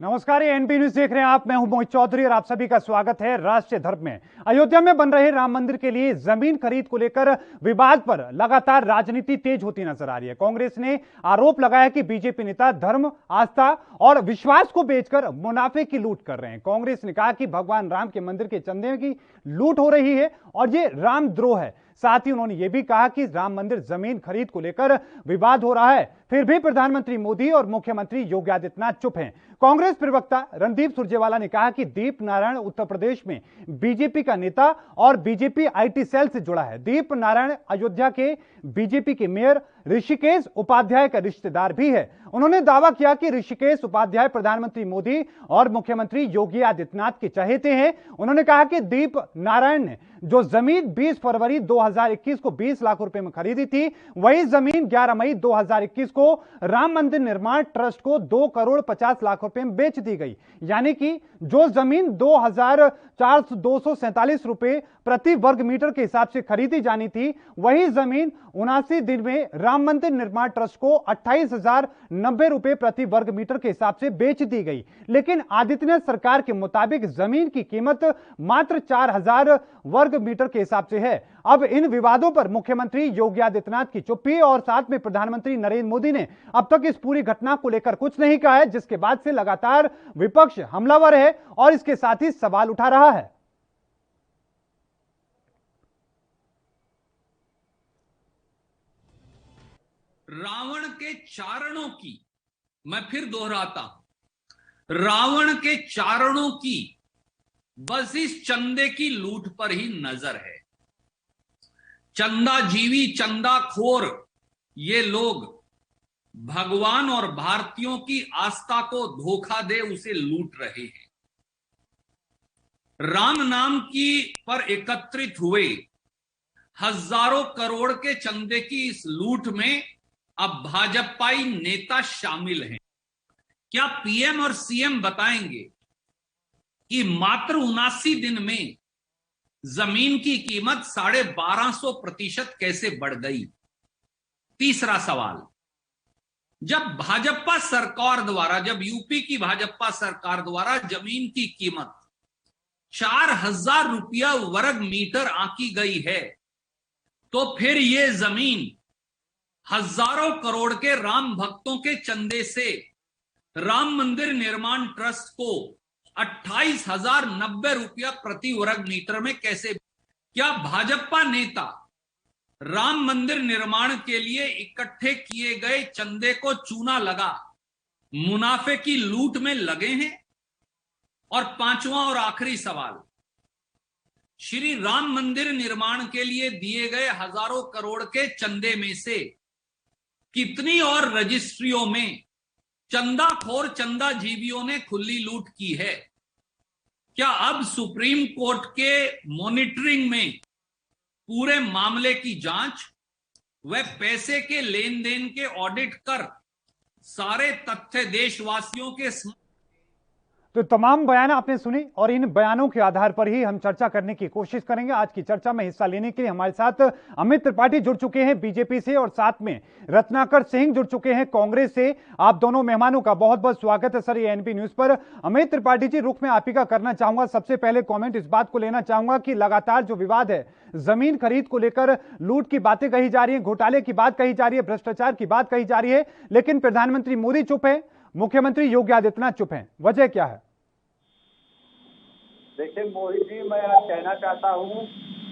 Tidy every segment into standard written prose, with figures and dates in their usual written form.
नमस्कार, ये NP news देख रहे हैं आप। मैं हूं मोहित चौधरी और आप सभी का स्वागत है। राष्ट्रीय धर्म में अयोध्या में बन रहे राम मंदिर के लिए जमीन खरीद को लेकर विवाद पर लगातार राजनीति तेज होती नजर आ रही है। कांग्रेस ने आरोप लगाया कि बीजेपी नेता धर्म, आस्था और विश्वास को बेचकर मुनाफे की लूट कर रहे हैं। कांग्रेस ने कहा कि भगवान राम के मंदिर के चंदे की लूट हो रही है और ये रामद्रोह है। साथ ही उन्होंने यह भी कहा कि राम मंदिर जमीन खरीद को लेकर विवाद हो रहा है, फिर भी प्रधानमंत्री मोदी और मुख्यमंत्री योगी आदित्यनाथ चुप हैं। कांग्रेस प्रवक्ता रणदीप सुरजेवाला ने कहा कि दीप नारायण उत्तर प्रदेश में बीजेपी का नेता और बीजेपी आईटी सेल से जुड़ा है। दीप नारायण अयोध्या के बीजेपी के मेयर ऋषिकेश उपाध्याय का रिश्तेदार भी है। उन्होंने दावा किया कि ऋषिकेश उपाध्याय प्रधानमंत्री मोदी और मुख्यमंत्री योगी आदित्यनाथ के चहेते हैं। उन्होंने कहा कि दीप नारायण ने जो जमीन 20 फरवरी 2021 को 20 लाख रुपए में खरीदी थी, वही जमीन 11 मई 2021 को राम मंदिर निर्माण ट्रस्ट को 2 करोड़ 50 लाख रुपए में बेच दी गई। यानी कि जो जमीन 2,247 रुपए प्रति वर्ग मीटर के हिसाब से खरीदी जानी थी, वही जमीन 79 दिन में राम मंदिर निर्माण ट्रस्ट को 28,090 रुपए प्रति वर्ग मीटर के हिसाब से बेच दी गई। लेकिन आदित्यनाथ सरकार के मुताबिक जमीन की कीमत मात्र 4,000 वर्ग मीटर के हिसाब से है। अब इन विवादों पर मुख्यमंत्री योगी आदित्यनाथ की चुप्पी और साथ में प्रधानमंत्री नरेंद्र मोदी ने अब तक इस पूरी घटना को लेकर कुछ नहीं कहा है, जिसके बाद से लगातार विपक्ष हमलावर है और इसके साथ ही सवाल उठा रहा है। रावण के चारणों की, मैं फिर दोहराता हूं, रावण के चारणों की बस इस चंदे की लूट पर ही नजर है। चंदाजीवी, चंदाखोर ये लोग भगवान और भारतीयों की आस्था को धोखा दे उसे लूट रहे हैं। राम नाम की पर एकत्रित हुए हजारों करोड़ के चंदे की इस लूट में अब भाजपाई नेता शामिल हैं। क्या पीएम और सीएम बताएंगे कि मात्र 79 दिन में जमीन की कीमत 1250% कैसे बढ़ गई? तीसरा सवाल, जब भाजपा सरकार द्वारा, जब यूपी की भाजपा सरकार द्वारा जमीन की कीमत 4,000 रुपया वर्ग मीटर आंकी गई है, तो फिर यह जमीन हजारों करोड़ के राम भक्तों के चंदे से राम मंदिर निर्माण ट्रस्ट को 28,090 रुपया प्रति वर्ग मीटर में कैसे? क्या भाजपा नेता राम मंदिर निर्माण के लिए इकट्ठे किए गए चंदे को चूना लगा मुनाफे की लूट में लगे हैं? और पांचवा और आखिरी सवाल, श्री राम मंदिर निर्माण के लिए दिए गए हजारों करोड़ के चंदे में से कितनी और रजिस्ट्रियों में चंदाखोर चंदाजीवियों ने खुली लूट की है? क्या अब सुप्रीम कोर्ट के मॉनिटरिंग में पूरे मामले की जांच व पैसे के लेन देन के ऑडिट कर सारे तथ्य देशवासियों के तो तमाम बयान आपने सुनी और इन बयानों के आधार पर ही हम चर्चा करने की कोशिश करेंगे। आज की चर्चा में हिस्सा लेने के लिए हमारे साथ अमित त्रिपाठी जुड़ चुके हैं बीजेपी से और साथ में रत्नाकर सिंह जुड़ चुके हैं कांग्रेस से। आप दोनों मेहमानों का बहुत बहुत स्वागत है सर ये एनपी न्यूज पर। अमित त्रिपाठी जी, रुख में आप ही का करना चाहूंगा। सबसे पहले कॉमेंट इस बात को लेना चाहूंगा कि लगातार जो विवाद है, जमीन खरीद को लेकर लूट की बातें कही जा रही है, घोटाले की बात कही जा रही है, भ्रष्टाचार की बात कही जा रही है, लेकिन प्रधानमंत्री मोदी चुप है, मुख्यमंत्री योगी आदित्यनाथ चुप हैं। वजह क्या है? देखिए मोहित जी, मैं आज कहना चाहता हूँ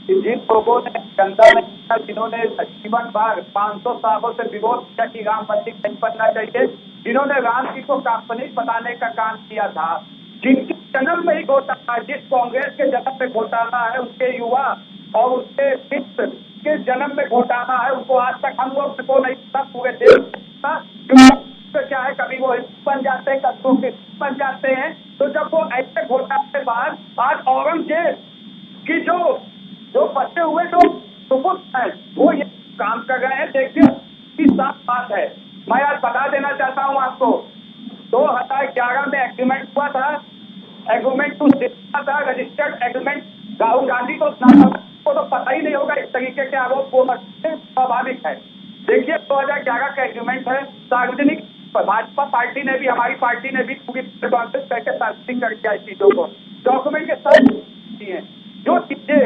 कि जिन लोगों ने जनता में, जिन्होंने जीवन भर 500 सालों से विरोध किया कि राम मंदिर नहीं बनना चाहिए, जिन्होंने राम जी को काल्पनिक बनाने का काम किया था, जिनके जन्म में ही घोटाला, जिस कांग्रेस के जन्म में घोटाला है, उनके युवा और उसके मित्र के जन्म में घोटाला है, उनको आज तक हम लोग को नहीं पता, पूरे देश तो क्या है, कभी वो बन जाते हैं, कभी बन जाते हैं। तो जब वो ऐसे घोटाले के बाद आज औरंगजेब की जो बचे हुए जो सुपुत्र हैं वो ये काम कर रहे हैं। देखिए साफ बात है, मैं आज बता देना चाहता हूँ आपको, 2011 में एग्रीमेंट हुआ था, एग्रीमेंट टू था, रजिस्टर्ड एग्रीमेंट। राहुल गांधी को तो पता ही नहीं होगा इस तरीके के आरोप वो स्वाभाविक है। देखिए 2011 का एग्रीमेंट है, सार्वजनिक भाजपा पार्टी ने भी, हमारी पार्टी ने भी पूरी कॉन्फ्रेंस करके सार्वजनिक कर दिया इस चीजों को, डॉक्यूमेंट के साथ हैं जो चीजें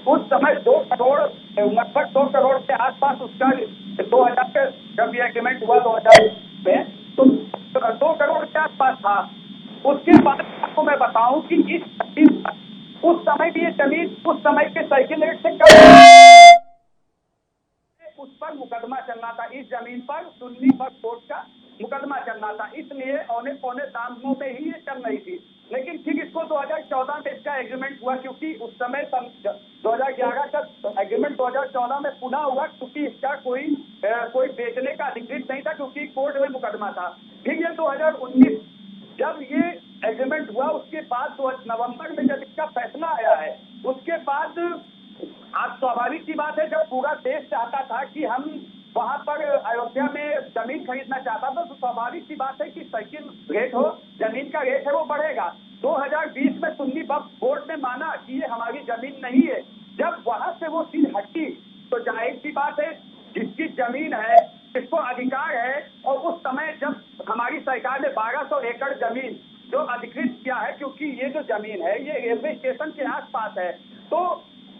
उस समय 2 करोड़ लगभग 2 करोड़ के आसपास उसका 2000 के जब ये एग्रीमेंट हुआ 2000 में तो 2 करोड़ के आसपास था। उसके बाद आपको मैं बताऊं कि उस समय की ये जमीन उस समय के साइकिल रेट से कम, उस पर मुकदमा चलना था, इस जमीन पर सुन्नी वक्फ बोर्ड का मुकदमा चलना था, इसलिए औने पौने दामों में ही ये चल रही थी। लेकिन फिर इसको 2014 में इसका एग्रीमेंट हुआ, क्योंकि उस समय 2011 का एग्रीमेंट 2014 में पुनः हुआ, क्योंकि इसका कोई बेचने का अधिकृत नहीं था, क्योंकि कोर्ट में मुकदमा था। फिर ये 2019 जब ये एग्रीमेंट हुआ, उसके बाद नवंबर में जब इसका फैसला आया है, उसके बाद आज स्वाभाविक सी बात है, जब पूरा देश चाहता था कि हम वहां पर अयोध्या में जमीन खरीदना चाहता था, तो स्वाभाविक सी बात है कि साइकिल रेट हो, जमीन का रेट है वो बढ़ेगा। 2020 में सुन्नी वक्फ बोर्ड ने माना कि ये हमारी जमीन नहीं है। जब वहां से वो चीज हटी तो जाहिर सी बात है जिसकी जमीन है, जिसको अधिकार है, और उस समय जब हमारी सरकार ने 1200 एकड़ जमीन जो अधिकृत किया है, क्योंकि ये जो जमीन है ये रेलवे स्टेशन के आसपास है, तो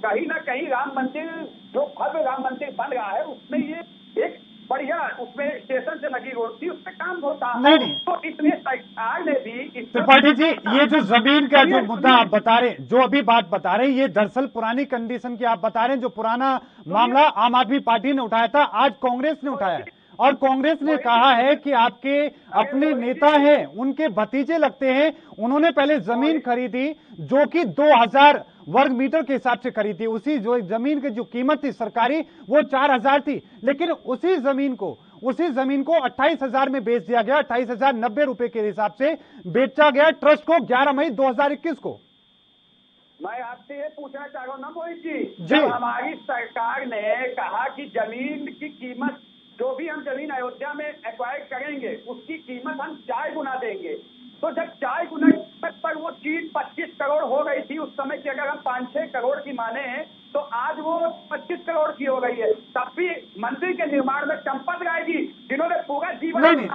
कहीं ना कहीं राम मंदिर, जो भव्य राम मंदिर बन रहा है, उसमें ये एक बढ़िया, उसमें स्टेशन से लगी रोड थी, उसमें काम होता है। नहीं। तो इसलिए सरकार ने भी त्रिपाठी जी, ये जो जमीन का जो मुद्दा आप बता रहे, जो अभी बात बता रहे, ये दरअसल पुरानी कंडीशन की आप बता रहे हैं, जो पुराना मामला आम आदमी पार्टी ने उठाया था, आज कांग्रेस ने उठाया है, और कांग्रेस ने कहा है कि आपके अपने नेता हैं, उनके भतीजे लगते हैं, उन्होंने पहले जमीन खरीदी जो कि 2000 वर्ग मीटर के हिसाब से खरीदी, उसी जो जमीन की जो कीमत थी सरकारी वो 4000 थी, लेकिन उसी जमीन को 28,000 में बेच दिया गया, 28,090 रुपए के हिसाब से बेचा गया ट्रस्ट को 11 मई 2021 को। मैं आपसे ये पूछना चाह रहा हूँ ना मोहित जी, जब हमारी सरकार ने कहा कि जमीन की कीमत, जो भी हम जमीन अयोध्या में एक्वायर करेंगे उसकी कीमत हम 4 गुना देंगे, तो जब 4 गुना कीमत पर वो चीज 25 करोड़ हो गई थी उस समय की, अगर हम 5-6 करोड़ की माने हैं तो आज वो 25 करोड़ की हो गई है। तब भी मंदिर के निर्माण में चंपत राय जी, जिन्होंने पूरा जीवन नहीं,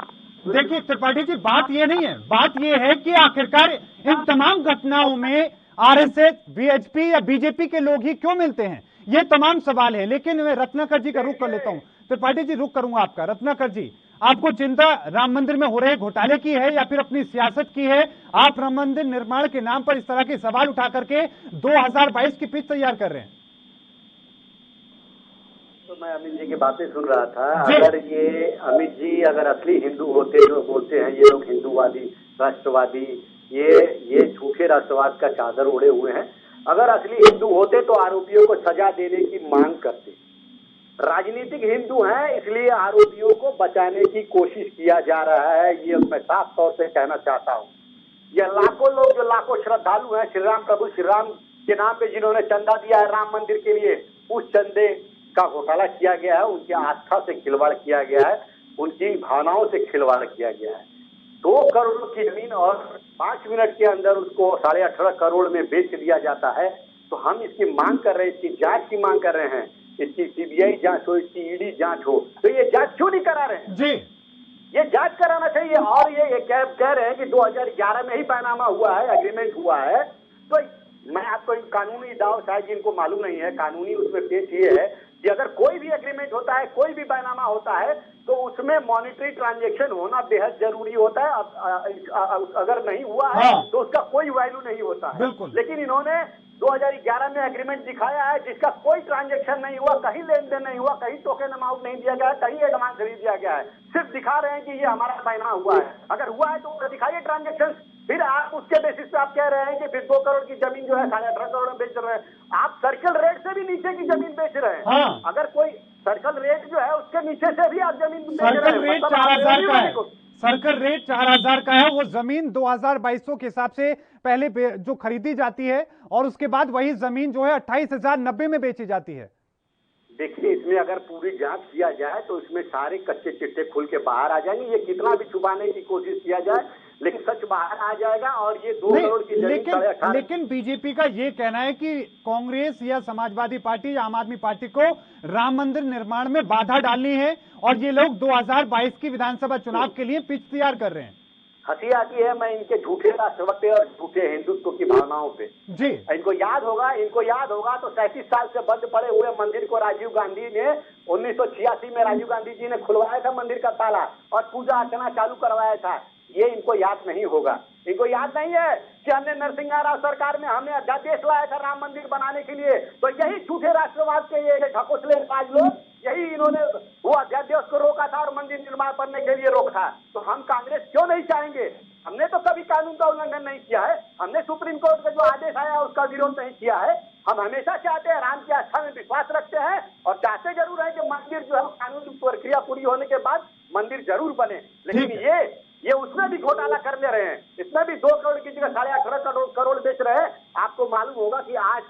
देखिए त्रिपाठी जी, बात ये नहीं है, बात ये है कि आखिरकार इन तमाम घटनाओं में आरएसएस, वीएचपी या बीजेपी के लोग ही क्यों मिलते हैं, ये तमाम सवाल है। लेकिन मैं रत्नाकर जी का रुख कर लेता हूं, त्रिपाठी जी रुख करूंगा आपका। रत्नाकर जी, आपको चिंता राम मंदिर में हो रहे घोटाले की है या फिर अपनी सियासत की है? आप राम मंदिर निर्माण के नाम पर इस तरह के सवाल उठा करके 2022 की पिच तैयार कर रहे हैं। तो मैं अमित जी की बातें सुन रहा था, अगर ये अमित जी अगर असली हिंदू होते, जो बोलते हैं ये लोग हिंदूवादी, राष्ट्रवादी, ये झूठे राष्ट्रवाद का चादर ओढ़े हुए हैं, अगर असली हिंदू होते तो आरोपियों को सजा देने की मांग करते। राजनीतिक हिंदू हैं, इसलिए आरोपियों को बचाने की कोशिश किया जा रहा है, ये मैं साफ तौर से कहना चाहता हूँ। ये लाखों लोग, जो लाखों श्रद्धालु हैं श्री राम, प्रभु श्री राम के नाम पे जिन्होंने चंदा दिया है राम मंदिर के लिए, उस चंदे का घोटाला किया गया है, उनकी आस्था से खिलवाड़ किया गया है, उनकी भावनाओं से खिलवाड़ किया गया है। 2 करोड़ की जमीन और 5 मिनट के अंदर उसको 18.5 करोड़ में बेच दिया जाता है। तो हम इसकी मांग कर रहे हैं, इसकी जांच की मांग कर रहे हैं, इसकी सीबीआई जांच हो, इसकी ईडी जांच हो। तो ये जांच क्यों नहीं करा रहे हैं जी? ये जांच कराना चाहिए। और ये कह रहे हैं कि 2011 में ही बैनामा हुआ है, एग्रीमेंट हुआ है। तो मैं आपको कानूनी दाव, शायद जिनको मालूम नहीं है, कानूनी उसमें पेश ये है कि अगर कोई भी एग्रीमेंट होता है, कोई भी बैनामा होता है, तो उसमें मॉनिटरी ट्रांजैक्शन होना बेहद जरूरी होता है। अगर नहीं हुआ है तो उसका कोई वैल्यू नहीं होता है। लेकिन इन्होंने 2011 में एग्रीमेंट दिखाया है जिसका कोई ट्रांजैक्शन नहीं हुआ, कहीं लेन देन नहीं हुआ, कहीं टोकन अमाउंट नहीं दिया गया, कहीं एडवांस खरीद दिया गया है। सिर्फ दिखा रहे हैं कि ये हमारा बैनामा हुआ है। अगर हुआ है तो दिखाइए ट्रांजैक्शन, फिर आप उसके बेसिस पे आप कह रहे हैं कि फिर 2 करोड़ की जमीन जो है 18.5 करोड़ में बेच रहे हैं। आप सर्कल रेट से भी नीचे की जमीन बेच रहे हैं। अगर कोई सर्कल रेट जो है उसके नीचे से भी आप जमीन बेच रहे हैं। सर्कल रेट 4000 का है, सर्कल रेट 4000 का है। वो जमीन 2200 के हिसाब से पहले जो खरीदी जाती है और उसके बाद वही जमीन जो है 28,090 में बेची जाती है। देखिए, इसमें अगर पूरी जांच किया जाए तो इसमें सारे कच्चे चिट्टे खुल के बाहर आ जाएंगे। ये कितना भी छुपाने की कोशिश किया जाए, लेकिन सच बाहर आ जाएगा और ये 2 करोड़ की जमीन लेकिन बीजेपी का ये कहना है कि कांग्रेस या समाजवादी पार्टी या आम आदमी पार्टी को राम मंदिर निर्माण में बाधा डालनी है और ये लोग 2022 की विधानसभा चुनाव के लिए पिच तैयार कर रहे हैं। हंसी आती है मैं इनके झूठे राष्ट्रभक्ति और झूठे हिंदुत्व की भावनाओं पे। जी, इनको याद होगा तो 37 साल से बंद पड़े हुए मंदिर को राजीव गांधी ने 1986 में राजीव गांधी जी ने खुलवाया था मंदिर का ताला और पूजा अर्चना चालू करवाया था। ये इनको याद नहीं होगा। इनको याद नहीं है कि हमने नरसिंह राव सरकार में हमने अध्यादेश लाया था राम मंदिर बनाने के लिए। तो यही झूठे राष्ट्रवाद के ये ढकोसले राज लोग, यही इन्होंने वो अध्यादेश को रोका था और मंदिर निर्माण करने के लिए रोका। तो हम कांग्रेस क्यों नहीं चाहेंगे? हमने तो कभी कानून का उल्लंघन नहीं किया है। हमने सुप्रीम कोर्ट का जो आदेश आया उसका विरोध नहीं किया है। हम हमेशा चाहते हैं, राम की आस्था में विश्वास रखते हैं और चाहते जरूर है कि मंदिर जो है कानूनी प्रक्रिया पूरी होने के बाद मंदिर जरूर बने। लेकिन ये उसमें भी घोटाला कर ले रहे हैं। इसमें भी 2 करोड़ की जगह 18.5 करोड़ बेच रहे हैं। आपको मालूम होगा कि आज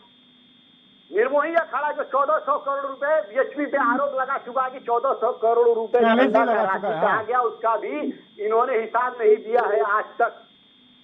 निर्मोही अखाड़ा जो 1400 करोड़ रुपए बीएचपी पे आरोप लगा चुका है कि 1400 करोड़ रुपए कहा गया, उसका भी इन्होंने हिसाब नहीं दिया है आज तक।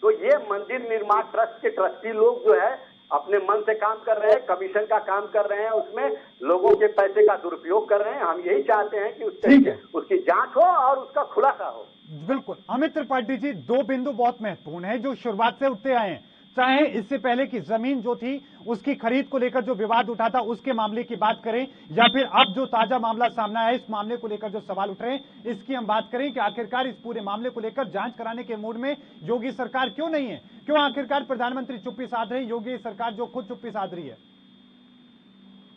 तो ये मंदिर निर्माण ट्रस्ट के ट्रस्टी लोग जो है अपने मन से काम कर रहे हैं, कमीशन का काम कर रहे हैं, उसमें लोगों के पैसे का दुरुपयोग कर रहे हैं। हम यही चाहते हैं कि उसकी जांच हो और उसका खुलासा हो। बिल्कुल अमित त्रिपाठी जी, 2 बिंदु बहुत महत्वपूर्ण है जो शुरुआत से उठते आए हैं। चाहे इससे पहले की जमीन जो थी उसकी खरीद को लेकर जो विवाद उठा था उसके मामले की बात करें या फिर अब जो ताजा मामला सामने आया इस मामले को लेकर जो सवाल उठ रहे हैं इसकी हम बात करें कि आखिरकार इस पूरे मामले को लेकर जांच कराने के मूड में योगी सरकार क्यों नहीं है? क्यों आखिरकार प्रधानमंत्री चुप्पी साध रहे हैं, योगी सरकार जो खुद चुप्पी साध रही है?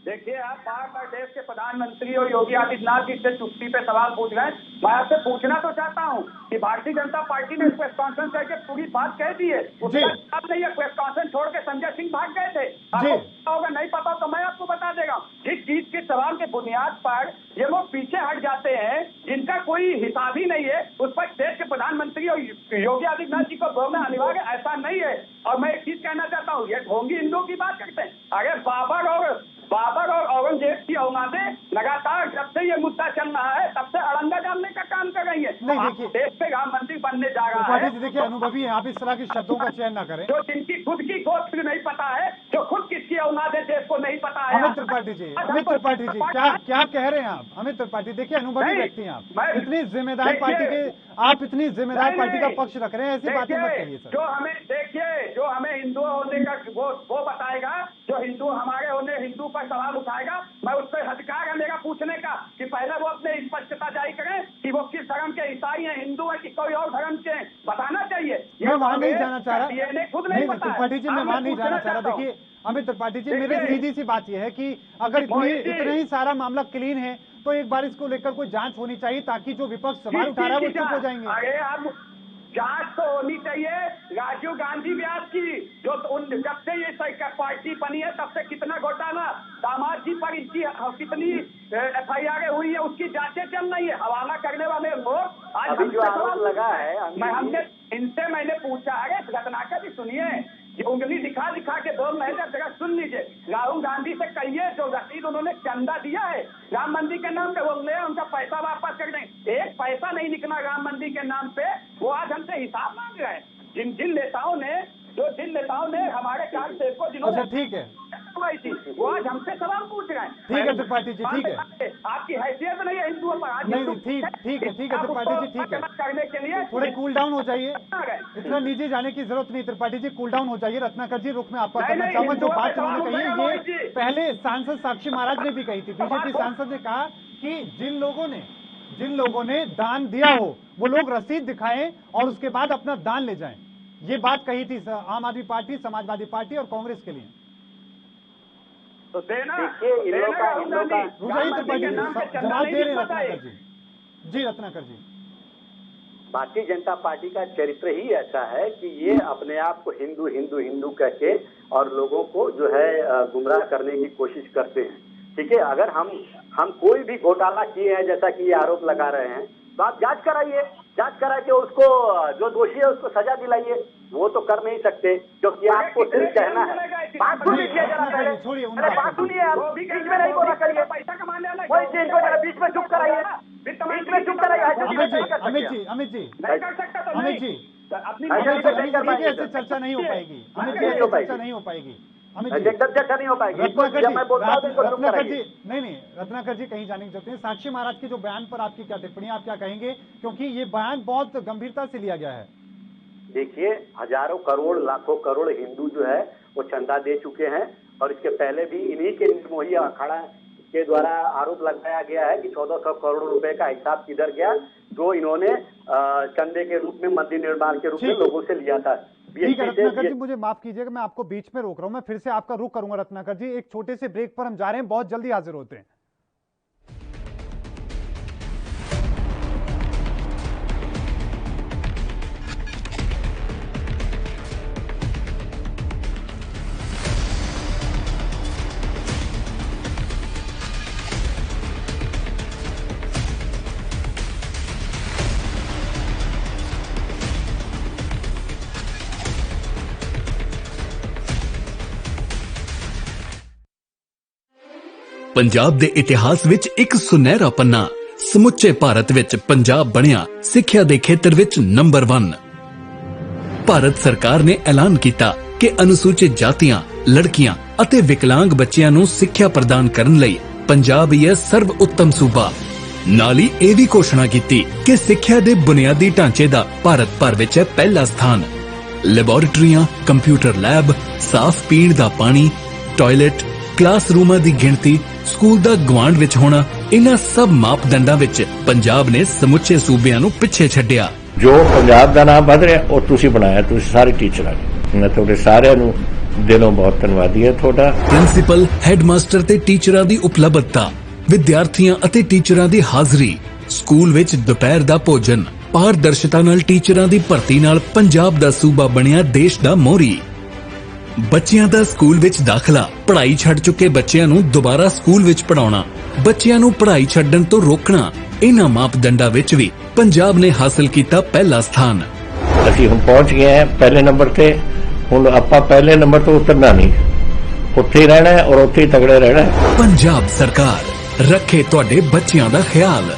देखिए, आप बार बार देश के प्रधानमंत्री और योगी आदित्यनाथ जी से चुप्पी पे सवाल पूछ रहे हैं। मैं आपसे पूछना तो चाहता हूं कि भारतीय जनता पार्टी ने प्रेस कॉन्फ्रेंस करके पूरी बात कह दी है। उसका जवाब नहीं है। प्रेस कॉन्फ्रेंस छोड़ के संजय सिंह भाग गए थे। आपको पता होगा, नहीं पता तो मैं आपको बता देगा। जिस चीज के सवाल के बुनियाद पर ये लोग पीछे हट जाते हैं, जिनका कोई हिसाब ही नहीं है, उस पर देश के प्रधानमंत्री और योगी आदित्यनाथ जी को बोलना अनिवार्य ऐसा नहीं है। और मैं एक चीज कहना चाहता हूँ, ये ढोंगी हिंदुओं की बात करते हैं। अगर बाबर और औरंगजेब की औलादें लगातार जब से ये मुद्दा चल रहा है तब से अड़ंगा डालने का काम कर रही है। देश पे राम मंदिर बनने जा रहा है। देखिए अनुभवी है, आप इस तरह के शब्दों का चयन ना करें। जो जिनकी खुद की गोत्र नहीं पता है, जो खुद किसकी औलाद है देश को नहीं पता है। अमित त्रिपाठी जी क्या कह रहे हैं आप? अमित त्रिपाठी देखिए अनुभवी व्यक्ति हैं आप, इतनी जिम्मेदार पार्टी के आप इतनी जिम्मेदार पार्टी का पक्ष रख रहे हैं, ऐसी बातें मत कहिए सर। जो हमें हिंदू होने का वो बताएगा, जो हिंदू हमारे होने हिंदू पर सवाल उठाएगा, मैं उस पर अधिकार है मेरा पूछने का कि पहले वो अपने स्पष्टता जारी करें कि वो किस धर्म के ईसाई हैं, हिंदू है कि कोई और धर्म के हैं, बताना चाहिए। मैं वहां नहीं जाना चाह रहा। नहीं त्रिपाठी जी, मैं वहां नहीं जाना चाह रहा। देखिए अमित त्रिपाठी जी, मेरी सीधी सी बात यह है कि अगर इतना ही सारा मामला क्लीन है तो एक बार इसको लेकर कोई जांच होनी चाहिए ताकि जो विपक्ष सवाल उठा रहा है वो चुप हो जाएंगे। अरे आप जांच तो होनी चाहिए राजीव गांधी व्यास की, जो जब से ये पार्टी बनी है तब से कितना घोटाला, दामाद जी पर इनकी कितनी FIR हुई है, उसकी जांचें चल रही है। हवाला करने वाले लोग आज जो आरोप लगा है मैंने पूछा है, रत्नाकर जी सुनिए, उंगली दिखा के बोल रहे थे, जगह सुन लीजिए। राहुल गांधी से कहिए जो रसीद उन्होंने चंदा दिया है राम मंदिर के नाम पे, बोल रहे हैं उनका पैसा वापस कर दें। एक पैसा नहीं निकला राम मंदिर के नाम पे, वो आज हमसे हिसाब मांग रहे हैं। जिन नेताओं ने हमारे कार्य को जिन्होंने ठीक है वो आज हमसे सवाल पूछ रहे हैं। ठीक है त्रिपाठी जी, ठीक है, आपकी हैसियत नहीं है हिंदुओं पर आज। नहीं ठीक है त्रिपाठी जी, ठीक है, करने के लिए थोड़े कूल डाउन हो जाइए, इतना नीचे जाने की जरूरत नहीं। त्रिपाठी जी कूल डाउन हो जाइए। रत्नाकर जी रुख में आपका करना चाहूंगा, जो बात उन्होंने कही है ये पहले सांसद साक्षी महाराज ने भी कही थी। बीजेपी सांसद ने कहा कि जिन लोगों ने दान दिया हो वो लोग रसीद दिखाएं और उसके बाद अपना दान ले जाएं। ये बात कही थी आम आदमी पार्टी, समाजवादी पार्टी और कांग्रेस के लिए। तो देना त्रिपाठी जी जवाब दे रहे हैं रत्नाकर जी। जी रत्नाकर जी, भारतीय जनता पार्टी का चरित्र ही ऐसा है कि ये अपने आप को हिंदू हिंदू हिंदू कहके और लोगों को जो है गुमराह करने की कोशिश करते हैं। ठीक है, अगर हम कोई भी घोटाला किए हैं जैसा कि ये आरोप लगा रहे हैं तो आप जांच कराइए, जांच करा के उसको जो दोषी है उसको सजा दिलाइए। वो तो कर नहीं सकते क्योंकि आपको सिर्फ कहना है। बात सुनिए जरा पहले, बात सुनिए आप, बीच में नहीं बोला करिए, पैसा कमाने वाला कोई चीज को जरा बीच में चुप कराइए, बीच में चुप कराइए। अमित जी अपनी ऐसे चर्चा नहीं हो पाएगी, अमित जी, ऐसे चर्चा नहीं हो पाएगी, अमित जी, चर्चा नहीं हो पाएगी। रत्नाकर जी, नहीं, रत्नाकर जी कहीं जाने की जरूरत नहीं। साक्षी महाराज के जो बयान पर आपकी क्या टिप्पणी, आप क्या कहेंगे, क्योंकि ये बयान बहुत गंभीरता से लिया गया है। देखिए, हजारों करोड़ लाखों करोड़ हिंदू जो है वो चंदा दे चुके हैं, और इसके पहले भी इन्हीं के निर्मोही अखाड़ा के द्वारा आरोप लगाया गया है कि 1400 करोड़ रुपए का हिसाब किधर गया, जो इन्होंने चंदे के रूप में, मंदिर निर्माण के रूप में लोगों से लिया था। ठीक है रत्नाकर जी, मुझे माफ कीजिएगा, मैं आपको बीच में रोक रहा हूं, मैं फिर से आपका रुख करूंगा रत्नाकर जी। एक छोटे से ब्रेक पर हम जा रहे हैं, बहुत जल्दी हाजिर होते हैं। ਪੰਜਾਬ ਦੇ ਇਤਿਹਾਸ ਵਿੱਚ ਇੱਕ ਸੁਨਹਿਰਾ ਪੰਨਾ, ਸਮੁੱਚੇ ਭਾਰਤ ਵਿੱਚ ਪੰਜਾਬ ਬਣਿਆ ਸਿੱਖਿਆ ਦੇ ਖੇਤਰ ਵਿੱਚ ਨੰਬਰ 1। ਭਾਰਤ ਸਰਕਾਰ ਨੇ ਐਲਾਨ ਕੀਤਾ ਕਿ ਅਨੁਸੂਚਿਤ ਜਾਤੀਆਂ, ਲੜਕੀਆਂ ਅਤੇ ਵਿਕਲਾਂਗ ਬੱਚਿਆਂ ਨੂੰ ਸਿੱਖਿਆ ਪ੍ਰਦਾਨ ਕਰਨ ਲਈ ਪੰਜਾਬ ਹੀ ਹੈ ਸਰਵ ਉੱਤਮ ਸੂਬਾ। ਨਾਲ ਹੀ ਇਹ ਵੀ ਘੋਸ਼ਣਾ ਕੀਤੀ ਕਿ ਸਿੱਖਿਆ ਦੇ ਬੁਨਿਆਦੀ ਢਾਂਚੇ ਦਾ ਭਾਰਤ ਭਰ ਵਿੱਚ ਹੈ ਪਹਿਲਾ ਸਥਾਨ। ਲੈਬੋਰੇਟਰੀਆਂ, ਕੰਪਿਊਟਰ ਲੈਬ, ਸਾਫ਼ ਪੀਣ ਦਾ ਪਾਣੀ, ਟਾਇਲਟ, ਕਲਾਸਰੂਮਾਂ ਦੀ ਗਿਣਤੀ, ਸਕੂਲ ਦਾ ਗਵਾਂਢ ਵਿੱਚ ਹੋਣਾ, ਇਹਨਾਂ ਸਭ ਮਾਪਦੰਡਾਂ ਵਿੱਚ ਪੰਜਾਬ ਨੇ ਸਮੁੱਚੇ ਸੂਬਿਆਂ ਨੂੰ ਪਿੱਛੇ ਛੱਡਿਆ। ਜੋ ਪੰਜਾਬ ਦਾ ਨਾਮ ਵੱਧ ਰਿਹਾ ਉਹ ਤੁਸੀਂ ਬਣਾਇਆ, ਤੁਸੀਂ ਸਾਰੇ ਟੀਚਰਾਂ ਨੇ। ਮੈਂ ਤੁਹਾਡੇ ਸਾਰਿਆਂ ਨੂੰ ਦਿਲੋਂ ਬਹੁਤ ਧੰਨਵਾਦੀ ਹਾਂ ਤੁਹਾਡਾ। ਪ੍ਰਿੰਸੀਪਲ, ਹੈਡਮਾਸਟਰ ਤੇ ਟੀਚਰਾਂ ਦੀ ਉਪਲਬਧਤਾ, ਵਿਦਿਆਰਥੀਆਂ ਅਤੇ ਟੀਚਰਾਂ ਦੀ ਹਾਜ਼ਰੀ, ਸਕੂਲ ਵਿੱਚ ਦੁਪਹਿਰ ਦਾ ਭੋਜਨ, ਪਾਰਦਰਸ਼ਤਾ ਨਾਲ ਟੀਚਰਾਂ ਦੀ ਭਰਤੀ ਨਾਲ ਪੰਜਾਬ ਦਾ ਸੂਬਾ ਬਣਿਆ ਦੇਸ਼ ਦਾ ਮੋਹਰੀ। ਬੱਚਿਆਂ ਦਾ ਸਕੂਲ ਵਿੱਚ ਦਾਖਲਾ, ਪੜ੍ਹਾਈ ਛੱਡ ਚੁੱਕੇ ਬੱਚਿਆਂ ਨੂੰ ਦੁਬਾਰਾ ਸਕੂਲ ਵਿੱਚ ਪੜਾਉਣਾ, ਬੱਚਿਆਂ ਨੂੰ ਪੜ੍ਹਾਈ ਛੱਡਣ ਤੋਂ ਰੋਕਣਾ, ਇਹਨਾਂ ਮਾਪਦੰਡਾਂ ਵਿੱਚ ਵੀ ਪੰਜਾਬ ਨੇ ਹਾਸਲ ਕੀਤਾ ਪਹਿਲਾ ਸਥਾਨ। ਅਸੀਂ ਹੁਣ ਪਹੁੰਚ ਗਏ ਹਾਂ ਪਹਿਲੇ ਨੰਬਰ ਤੇ। ਹੁਣ ਆਪਾਂ ਪਹਿਲੇ ਨੰਬਰ ਤੋਂ ਉਤਰਨਾ ਨਹੀਂ, ਉੱਥੇ ਹੀ ਰਹਿਣਾ ਔਰ ਉੱਥੇ ਹੀ ਤਗੜੇ ਰਹਿਣਾ। ਪੰਜਾਬ ਸਰਕਾਰ ਰੱਖੇ ਤੁਹਾਡੇ ਬੱਚਿਆਂ ਦਾ ਖਿਆਲ।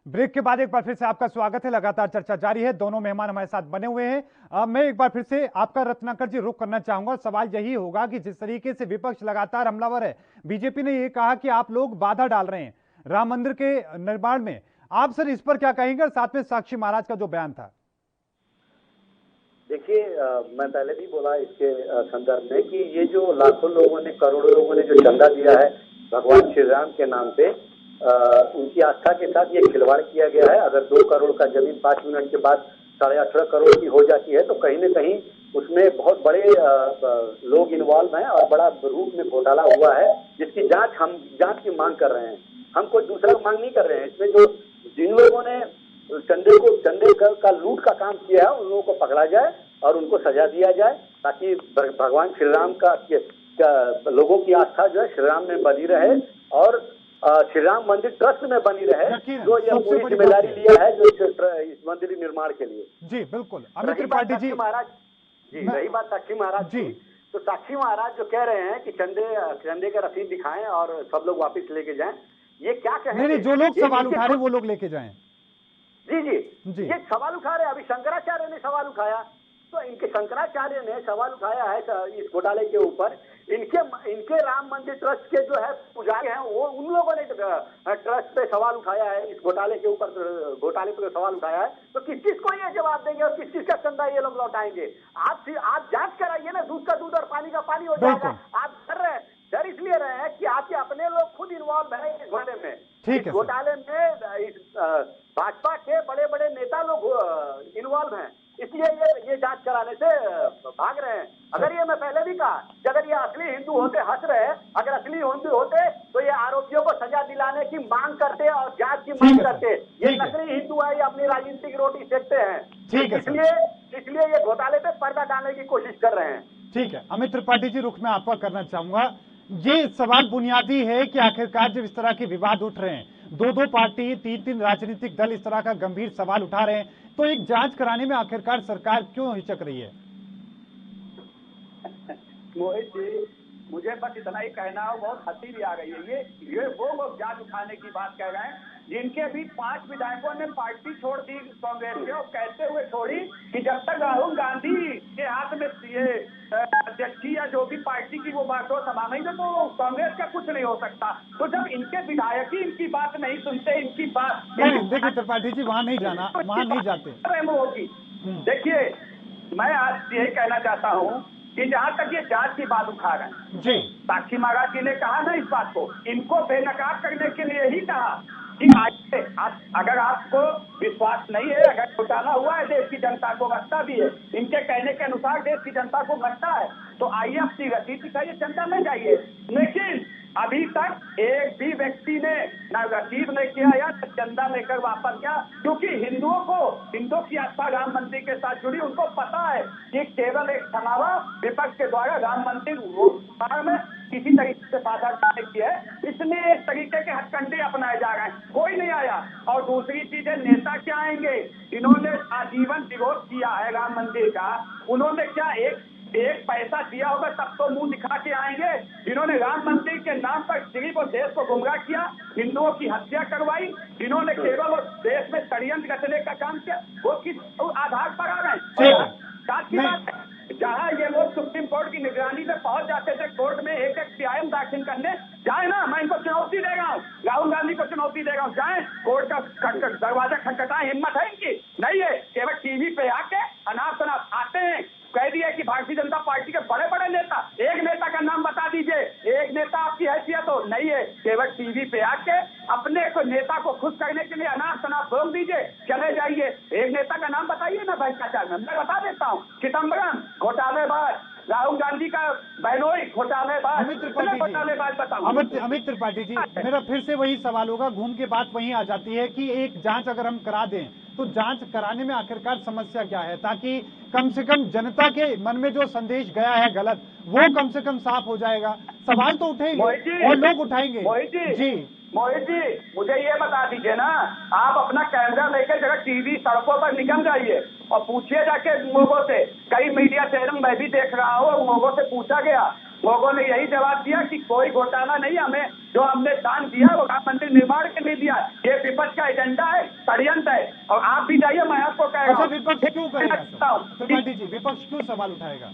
ब्रेक के बाद एक बार फिर से आपका स्वागत है। लगातार चर्चा जारी है, दोनों मेहमान हमारे साथ बने हुए हैं। मैं एक बार फिर से आपका रत्नाकर जी रुख करना चाहूंगा। सवाल यही होगा कि जिस तरीके से विपक्ष लगातार हमलावर है, बीजेपी ने यह कहा कि आप लोग बाधा डाल रहे हैं राम मंदिर के निर्माण में, आप सर इस पर क्या कहेंगे, और साथ में साक्षी महाराज का जो बयान था। देखिए, मैं पहले भी बोला इसके संदर्भ में कि ये जो लाखों लोगों ने, करोड़ों लोगों ने जो चंदा दिया है भगवान श्री राम के नाम पे, उनकी आस्था के साथ ये खिलवाड़ किया गया है। अगर 2 करोड़ का जमीन 5 मिनट के बाद 18.5 करोड़ की हो जाती है तो कहीं न कहीं उसमें बहुत बड़े लोग इन्वॉल्व हैं और बड़ा रूप में घोटाला हुआ है, जिसकी हम जांच की मांग कर रहे हैं। हम कोई दूसरा मांग नहीं कर रहे हैं। इसमें जो जिन लोगों ने चंदे का लूट का काम किया है उन लोगों को पकड़ा जाए और उनको सजा दिया जाए, ताकि भगवान श्री राम का लोगों की आस्था जो है श्री राम में बनी रहे और श्री राम मंदिर ट्रस्ट में बनी रहे, जो ये पूरी जिम्मेदारी लिया है जो इस मंदिर निर्माण के लिए। जी बिल्कुल। अमित त्रिपाठी जी, महाराज जी, रही बात साक्षी महाराज जी, तो साक्षी महाराज जो कह रहे हैं कि चंदे का रसीद दिखाएं और सब लोग वापस लेके जाएं, ये क्या कहें? नहीं, जो लोग सवाल उठा रहे वो लोग लेके जाएं। जी जी, ये सवाल उठा रहे। अभी शंकराचार्य ने सवाल उठाया, तो इनके शंकराचार्य ने सवाल उठाया है इस घोटाले के ऊपर। इनके राम मंदिर ट्रस्ट के जो है पुजारी हैं, वो उन लोगों ने ट्रस्ट पे सवाल उठाया है, इस घोटाले के ऊपर, घोटाले पे सवाल उठाया है। तो किस को ये जवाब देंगे और किस का चंदा ये लोग लौटाएंगे? आप जांच कराइए ना, दूध का दूध और पानी का पानी हो जाएगा। आप डर इसलिए रहे हैं कि आपके अपने लोग खुद इन्वॉल्व है इस घोटाले में। इस घोटाले में भाजपा के बड़े बड़े नेता लोग इन्वॉल्व हैं, इसलिए ये जांच कराने से भाग रहे हैं। अगर ये मैं पहले भी कहा कि अगर ये असली हिंदू होते, हंस रहे, अगर असली हिंदू होते तो ये आरोपियों को सजा दिलाने की मांग करते और जांच की मांग करते। ये नकली हिंदू है, ये अपनी राजनीतिक रोटी सेकते हैं, इसलिए ये घोटाले पे पर्दा डालने की कोशिश कर रहे हैं। ठीक है, अमित त्रिपाठी जी, रुख मैं आपका करना चाहूंगा। ये सवाल बुनियादी है कि आखिरकार जब इस तरह के विवाद उठ रहे हैं, दो पार्टी, तीन राजनीतिक दल इस तरह का गंभीर सवाल उठा रहे हैं, तो एक जांच कराने में आखिरकार सरकार क्यों हिचक रही है? मोहित जी, मुझे बस इतना ही कहना है, बहुत हंसी भी आ रही है। ये वो लोग जांच उठाने की बात कह रहे हैं जिनके भी 5 विधायकों ने पार्टी छोड़ दी कांग्रेस के, और कहते हुए छोड़ी कि जब तक राहुल गांधी के हाथ में ये अध्यक्ष या जो भी पार्टी की वो बात हो सभा में, तो कांग्रेस का कुछ नहीं हो सकता। तो जब इनके विधायक ही इनकी बात नहीं सुनते, इनकी बात नहीं, देखिए त्रिपाठी जी, वहां नहीं जाना, वहां नहीं जाते होगी। देखिए, मैं आज यही कहना चाहता हूँ कि जहाँ तक ये जांच की बात उठा रहे हैं जी, साक्षी महाराज जी ने कहा ना इस बात को, इनको बेनकाब करने के लिए ही कहा कि अगर आपको विश्वास नहीं है, अगर घोटाला हुआ है, देश की जनता को लगता भी है, इनके कहने के अनुसार देश की जनता को लगता है, तो आइए अपनी रसीद दिखाइए, जनता में जाइए। लेकिन अभी तक एक भी व्यक्ति ने न रसीद नहीं किया या चंदा लेकर वापस गया, क्योंकि हिंदुओं की आस्था राम मंदिर के साथ जुड़ी। उनको पता है कि केवल एक छलावा विपक्ष के द्वारा राम मंदिर में किसी तरीके से बाधा डालने की है, इसलिए इस तरीके के हथकंडे अपनाए जा रहे हैं। कोई नहीं आया। और दूसरी चीज है, नेता क्या आएंगे? इन्होंने आजीवन विरोध किया है राम मंदिर का, उन्होंने क्या एक पैसा दिया होगा तब तो मुंह दिखा के आएंगे? इन्होंने राम मंदिर के नाम पर सिर्फ और देश को गुमराह किया, हिंदुओं की हत्या करवाई, इन्होंने केवल देश में षड्यंत्र रचने का काम किया। वो किस आधार पर आ रहे हैं? साथ की बात है, जहाँ ये लोग सुप्रीम कोर्ट की निगरानी में पहुंच जाते थे, कोर्ट में एक PIM दाखिल करने जाए ना, मैं इनको चुनौती दे रहा हूँ, राहुल गांधी को चुनौती दे रहा हूँ, जाए कोर्ट का दरवाजा खटखटाए, हिम्मत है इनकी? नहीं है। केवल टीवी पे आके अनाप शनाप आते हैं, कह दिया कि भारतीय जनता पार्टी के बड़े बड़े नेता, एक नेता का नाम बता दीजिए, एक नेता आपकी हैसियत हो। नहीं है, केवल टीवी पे आके अपने को नेता को खुश करने के लिए अनाप शनाप बोल दीजिए, चले जाइए। एक नेता का नाम बताइए ना भ्रष्टाचार में, मैं बता देता हूँ, चिदम्बरम घोटालेबाज, राहुल गांधी का बहनोई घोटालेबाज, घोटालेबाज बताऊं। अमित त्रिपाठी जी, मेरा फिर से वही सवाल होगा, घूम के बात वहीं आ जाती है कि एक जांच अगर हम करा दें तो जांच कराने में आखिरकार समस्या क्या है, ताकि कम से कम जनता के मन में जो संदेश गया है गलत, वो कम से कम साफ हो जाएगा। सवाल तो उठेंगे और लोग उठाएंगे। मोहित जी, मुझे ये बता दीजिए ना, आप अपना कैमरा लेकर जगह टीवी सड़कों पर निकल जाइए और पूछिए जाके लोगों से। कई मीडिया चैनल मैं भी देख रहा हूँ, लोगों से पूछा गया, लोगों ने यही जवाब दिया कि कोई घोटाला नहीं, हमें जो हमने दान दिया वो राम मंदिर निर्माण के लिए दिया, ये विपक्ष का एजेंडा है, षड्यंत्र है। और आप भी जाइए, मैं आपको कह रहा हूँ। विपक्ष क्यों करेगा? त्रिपाठी जी, विपक्ष क्यों सवाल उठाएगा?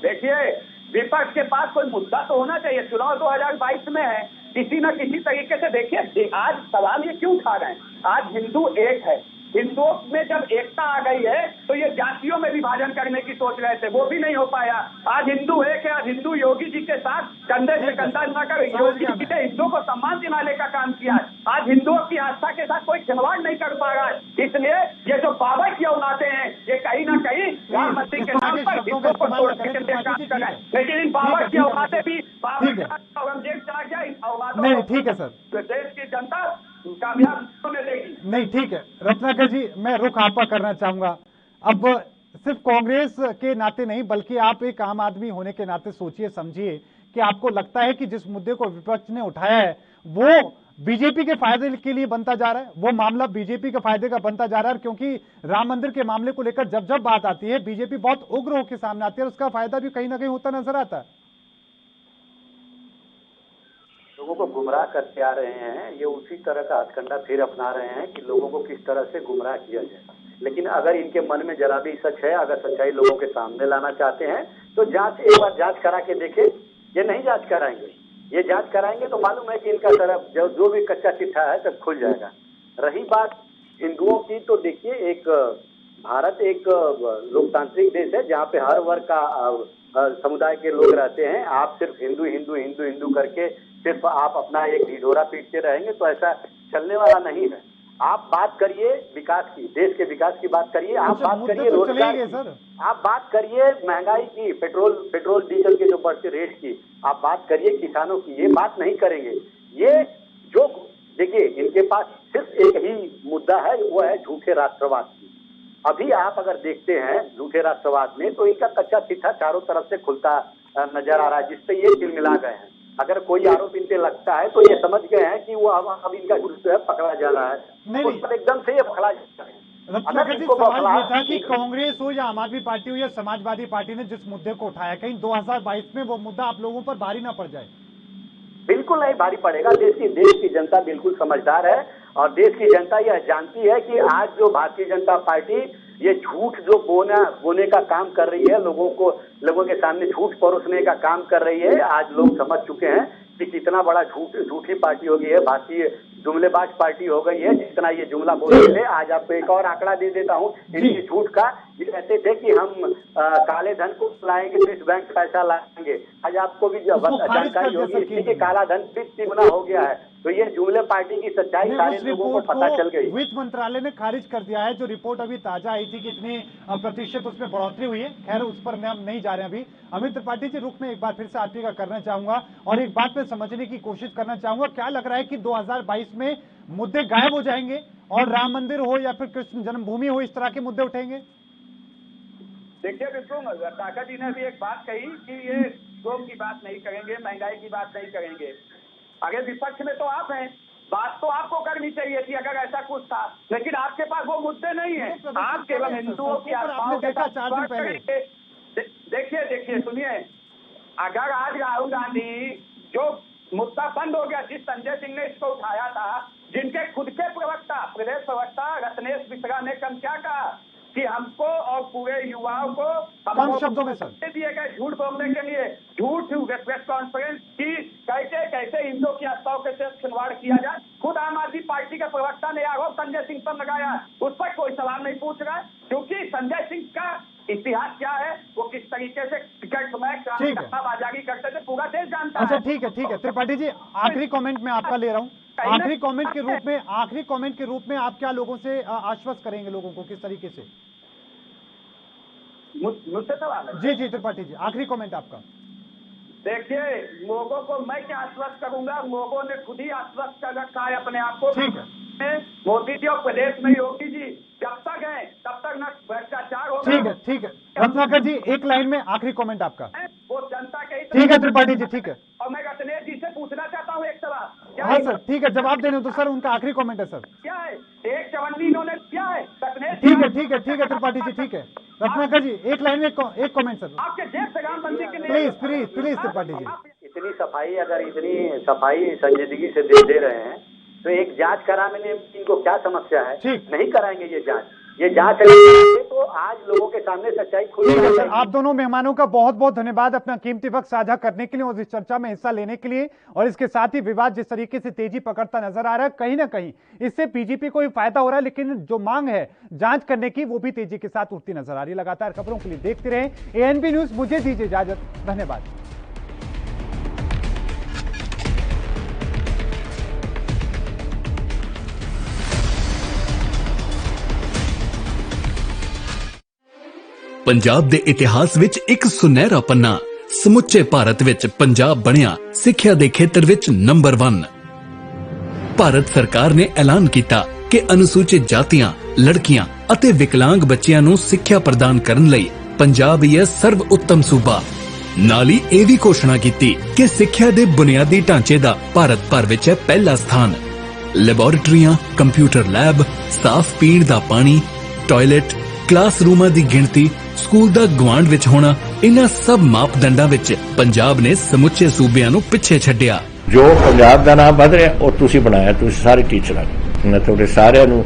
देखिए, विपक्ष के पास कोई मुद्दा तो होना चाहिए। चुनाव 2022 में है, किसी न किसी तरीके से देखिए, आज सवाल ये क्यों उठा रहे हैं? आज हिंदू एक है, हिंदुओं में जब एकता आ गई है तो ये जातियों में विभाजन करने की सोच रहे थे, वो भी नहीं हो पाया। आज हिंदू एक है, आज हिंदू योगी जी के साथ कंधे से कंधा मिलाकर योगी जी ने हिंदुओं को सम्मान दिलाने का काम किया है। आज हिंदुओं की आस्था के साथ कोई खिलवाड़ नहीं कर पा रहा है। इसलिए ये जो बाबा की औलादे हैं, ये कहीं ना कहीं राम मंदिर के नाम पर हिंदुओं को तोड़ने के लिए काम कर रहे हैं। लेकिन इन बाबा की औलादे भी औरंगजेब चला गया, इन औलादों नहीं, ठीक है सर, देश की जनता कामयाब होने देगी नहीं। ठीक है रत्नाकर जी, मैं रुख आपका करना चाहूंगा। अब सिर्फ कांग्रेस के नाते नहीं, बल्कि आप एक आम आदमी होने के नाते सोचिए समझिए कि आपको लगता है कि जिस मुद्दे को विपक्ष ने उठाया है वो बीजेपी के फायदे के लिए बनता जा रहा है, वो मामला बीजेपी के फायदे का बनता जा रहा है, क्योंकि राम मंदिर के मामले को लेकर जब जब बात आती है बीजेपी बहुत उग्र होकर सामने आती है, उसका फायदा भी कहीं ना कहीं होता नजर आता है। लोगों को गुमराह करते आ रहे हैं, ये उसी तरह का हथकंडा फिर अपना रहे हैं कि लोगों को किस तरह से गुमराह किया जाए। लेकिन अगर इनके मन में जरा भी सच है, अगर सच्चाई लोगों के सामने लाना चाहते हैं तो एक बार जांच करा के देखें। ये नहीं जांच कराएंगे, ये जांच कराएंगे तो मालूम है कि इनका तरफ जो भी कच्चा चिट्ठा है सब खुल जाएगा। रही बात हिंदुओं की, तो देखिए, एक भारत एक लोकतांत्रिक देश है जहाँ पे हर वर्ग का समुदाय के लोग रहते हैं। आप सिर्फ हिंदू हिंदू हिंदू हिंदू करके सिर्फ आप अपना एक ढिढोरा पीटते रहेंगे तो ऐसा चलने वाला नहीं है। आप बात करिए विकास की, देश के विकास की बात करिए, आप बात करिए रोजगार की, आप बात करिए महंगाई की, पेट्रोल डीजल के जो बढ़ते रेट की, आप बात करिए किसानों की। ये बात नहीं करेंगे। ये जो देखिए, इनके पास सिर्फ एक ही मुद्दा है, वो है झूठे राष्ट्रवाद की। अभी आप अगर देखते हैं झूठे राष्ट्रवाद में, तो इनका कच्चा चिट्ठा चारों तरफ से खुलता नजर आ रहा है, जिससे ये तिलमिला गए हैं। अगर कोई आरोप इनसे लगता है तो ये समझ गए हैं कि वो अब इनका जो है पकड़ा जा रहा है, उस पर एकदम से ये पकड़ा जा रहा है। रत्नाकर जी, सवाल ये था कि कांग्रेस हो या आम आदमी पार्टी हो या समाजवादी पार्टी ने जिस मुद्दे को उठाया, कहीं 2022 में वो मुद्दा आप लोगों पर भारी ना पड़ जाए। बिल्कुल नहीं भारी पड़ेगा। देश की जनता बिल्कुल समझदार है और देश की जनता यह जानती है कि आज जो भारतीय जनता पार्टी ये झूठ जो बोने का काम कर रही है, लोगों के सामने झूठ परोसने का काम कर रही है, आज लोग समझ चुके हैं कि कितना बड़ा झूठी पार्टी हो गई है, भारतीय जुमलेबाज पार्टी हो गई है। जितना ये जुमला बोलते थे, आज आपको एक और आंकड़ा दे देता हूँ इनकी झूठ का। ये कहते थे कि हम काले धन को लाएंगे, स्विस बैंक पैसा लाएंगे। आज आपको भी जानकारी होगी इसकी कि काला धन 20 गुना हो गया है। तो ये जुमले पार्टी की सच्चाई सारे लोगों को पता चल गई। वित्त मंत्रालय ने खारिज कर दिया है जो रिपोर्ट अभी ताजा आई थी कि इतनी प्रतिशत उसमें बढ़ोतरी हुई है। खैर उस पर हम नहीं जा रहे हैं अभी। अमित त्रिपाठी जी, रुख में एक बार फिर से आप ही का करना चाहूंगा और एक बात में समझने की कोशिश करना चाहूंगा, क्या लग रहा है कि 2022 में मुद्दे गायब हो जाएंगे और राम मंदिर हो या फिर कृष्ण जन्मभूमि हो, इस तरह के मुद्दे उठेंगे? देखिए बिल्कुल, काका जी ने भी एक बात कही कि ये शोक की बात नहीं करेंगे, महंगाई की बात नहीं करेंगे। अगर विपक्ष में तो आप हैं, बात तो आपको करनी चाहिए थी अगर ऐसा कुछ था, लेकिन आपके पास वो मुद्दे नहीं है। आप केवल हिंदुओं की आस्थाओं के साथ देखिए सुनिए, अगर आज राहुल गांधी जो मुद्दा बंद हो गया, जिस संजय सिंह ने इसको उठाया था, जिनके खुद के प्रवक्ता प्रदेश प्रवक्ता रत्नेश मिश्रा ने कल क्या कहा कि हमको और पूरे युवाओं को कम शब्दों में सर दिए गए झूठ बोलने के लिए, झूठ प्रेस कॉन्फ्रेंस की कैसे हिंदुओं की आस्थाओं के साथ खिलवाड़ किया जाए। खुद आम आदमी पार्टी के प्रवक्ता ने आरोप संजय सिंह पर लगाया, उस पर कोई सवाल नहीं पूछ रहा है, क्योंकि संजय सिंह का इतिहास क्या है, वो किस तरीके से टिकट समय बाजारी करते थे, पूरा देश जानता है। अच्छा ठीक है त्रिपाठी जी, आखिरी कमेंट में आपका ले रहा हूँ। आखिरी कमेंट के रूप में आप क्या लोगों से आश्वस्त करेंगे, लोगों को किस तरीके से? मुझसे सवाल है? जी त्रिपाठी जी, आखिरी कमेंट आपका। देखिए, लोगों को मैं क्या आश्वस्त करूंगा, लोगों ने खुद ही आश्वस्त कर रखा है अपने आप को। ठीक है, मोदी जी और प्रदेश में योगी जी जब तक है तब तक न भ्रष्टाचार होगा। ठीक है रत्नाकर जी, एक लाइन में आखिरी कमेंट आपका। वो जनता के ठीक है त्रिपाठी जी, ठीक है। और मैं रत्नेश जी से पूछना चाहता हूँ एक सवाल। हाँ सर, ठीक है, जवाब देने तो सर उनका आखिरी कमेंट है सर। क्या है 154 इन्होंने क्या है रत्नेश? ठीक है त्रिपाठी जी, ठीक है। रत्नाकर जी, एक लाइन में एक कमेंट सर आपके जेब से राम मंदिर के लिए। प्लीज त्रिपाठी जी। इतनी सफाई संजीदगी से दे रहे हैं तो एक जांच कराने में इनको क्या समस्या है? ठीक, नहीं कराएंगे ये जांच कराएंगे तो आज लोगों के सामने सच्चाई खुली है। सर, आप दोनों मेहमानों का बहुत बहुत धन्यवाद अपना कीमती वक्त साझा करने के लिए और इस चर्चा में हिस्सा लेने के लिए। और इसके साथ ही विवाद जिस तरीके से तेजी पकड़ता नजर आ रहा है, कहीं ना कहीं इससे बीजेपी को भी फायदा हो रहा है, लेकिन जो मांग है जांच करने की वो भी तेजी के साथ उठती नजर आ रही है। लगातार खबरों के लिए देखते रहे ANP न्यूज। मुझे दीजिए इजाजत, धन्यवाद। ਪੰਜਾਬ ਦੇ ਇਤਿਹਾਸ ਵਿੱਚ ਇੱਕ ਸੁਨਹਿਰਾ ਪੰਨਾ, ਸਮੁੱਚੇ ਭਾਰਤ ਵਿੱਚ ਪੰਜਾਬ ਬਣਿਆ ਸਿੱਖਿਆ ਦੇ ਖੇਤਰ ਵਿੱਚ ਨੰਬਰ 1। ਭਾਰਤ ਸਰਕਾਰ ਨੇ ਐਲਾਨ ਕੀਤਾ ਕਿ ਅਨੁਸੂਚਿਤ ਜਾਤੀਆਂ, ਲੜਕੀਆਂ ਅਤੇ ਵਿਕਲਾਂਗ ਬੱਚਿਆਂ ਨੂੰ ਸਿੱਖਿਆ ਪ੍ਰਦਾਨ ਕਰਨ ਲਈ ਪੰਜਾਬ ਹੀ ਹੈ ਸਰਵ ਉੱਤਮ ਸੂਬਾ। ਨਾਲ ਹੀ ਇਹ ਵੀ ਘੋਸ਼ਣਾ ਕੀਤੀ ਕਿ ਸਿੱਖਿਆ ਦੇ ਬੁਨਿਆਦੀ ਢਾਂਚੇ ਦਾ ਭਾਰਤ ਭਰ ਵਿੱਚ ਹੈ ਪਹਿਲਾ ਸਥਾਨ। ਲੈਬੋਰੇਟਰੀਆਂ, ਕੰਪਿਊਟਰ ਲੈਬ, ਸਾਫ਼ ਪੀਣ ਦਾ ਪਾਣੀ, ਟਾਇਲਟ, ਕਲਾਸਰੂਮਾਂ ਦੀ ਗਿਣਤੀ, ਸਕੂਲ ਦਾ ਗਵਾਂਢ ਵਿੱਚ ਹੋਣਾ, ਇਹਨਾਂ ਸਭ ਮਾਪਦੰਡਾਂ ਵਿੱਚ ਪੰਜਾਬ ਨੇ ਸਮੁੱਚੇ ਸੂਬਿਆਂ ਨੂੰ ਪਿੱਛੇ ਛੱਡਿਆ। ਜੋ ਪੰਜਾਬ ਦਾ ਨਾਮ ਵਧ ਰਿਹਾ ਉਹ ਤੁਸੀਂ ਬਣਾਇਆ, ਤੁਸੀਂ ਸਾਰੇ ਟੀਚਰਾਂ ਨੂੰ। ਮੈਂ ਤੁਹਾਡੇ ਸਾਰਿਆਂ ਨੂੰ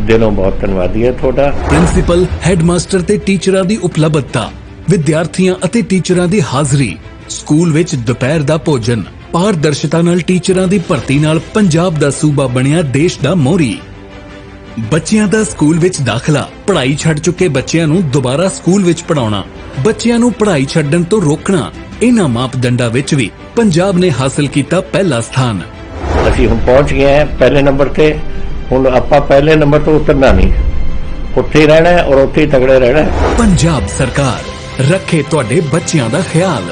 ਦਿਲੋਂ ਬਹੁਤ ਧੰਨਵਾਦੀ ਹਾਂ ਤੁਹਾਡਾ। ਪ੍ਰਿੰਸੀਪਲ, ਹੈਡਮਾਸਟਰ ਤੇ ਟੀਚਰਾਂ ਦੀ ਉਪਲਬਧਤਾ, ਵਿਦਿਆਰਥੀਆਂ ਅਤੇ ਟੀਚਰਾਂ ਦੀ ਹਾਜ਼ਰੀ, ਸਕੂਲ ਵਿੱਚ ਦੁਪਹਿਰ ਦਾ ਭੋਜਨ, ਪਾਰਦਰਸ਼ਤਾ ਨਾਲ ਟੀਚਰਾਂ ਦੀ ਭਰਤੀ ਨਾਲ ਪੰਜਾਬ ਦਾ ਸੂਬਾ ਬਣਿਆ ਦੇਸ਼ ਦਾ ਮੋਹਰੀ। ਬੱਚਿਆਂ ਦਾ ਸਕੂਲ ਵਿੱਚ ਦਾਖਲਾ, ਪੜ੍ਹਾਈ ਛੱਡ ਚੁੱਕੇ ਬੱਚਿਆਂ ਨੂੰ ਦੁਬਾਰਾ ਸਕੂਲ ਵਿੱਚ ਪੜ੍ਹਾਉਣਾ, ਬੱਚਿਆਂ ਨੂੰ ਪੜ੍ਹਾਈ ਛੱਡਣ ਤੋਂ ਰੋਕਣਾ, ਇਹਨਾਂ ਮਾਪਦੰਡਾਂ ਵਿੱਚ ਵੀ ਪੰਜਾਬ ਨੇ ਹਾਸਲ ਕੀਤਾ ਪਹਿਲਾ ਸਥਾਨ। ਅਸੀਂ ਹੁਣ ਪਹੁੰਚ ਗਏ ਹਾਂ ਪਹਿਲੇ ਨੰਬਰ ਤੇ। ਹੁਣ ਆਪਾਂ ਪਹਿਲੇ ਨੰਬਰ ਤੋਂ ਉਤਰਨਾ ਨਹੀਂ, ਉੱਥੇ ਹੀ ਰਹਿਣਾ ਔਰ ਉੱਥੇ ਹੀ ਤਗੜੇ ਰਹਿਣਾ। ਪੰਜਾਬ ਸਰਕਾਰ ਰੱਖੇ ਤੁਹਾਡੇ ਬੱਚਿਆਂ ਦਾ ਖਿਆਲ।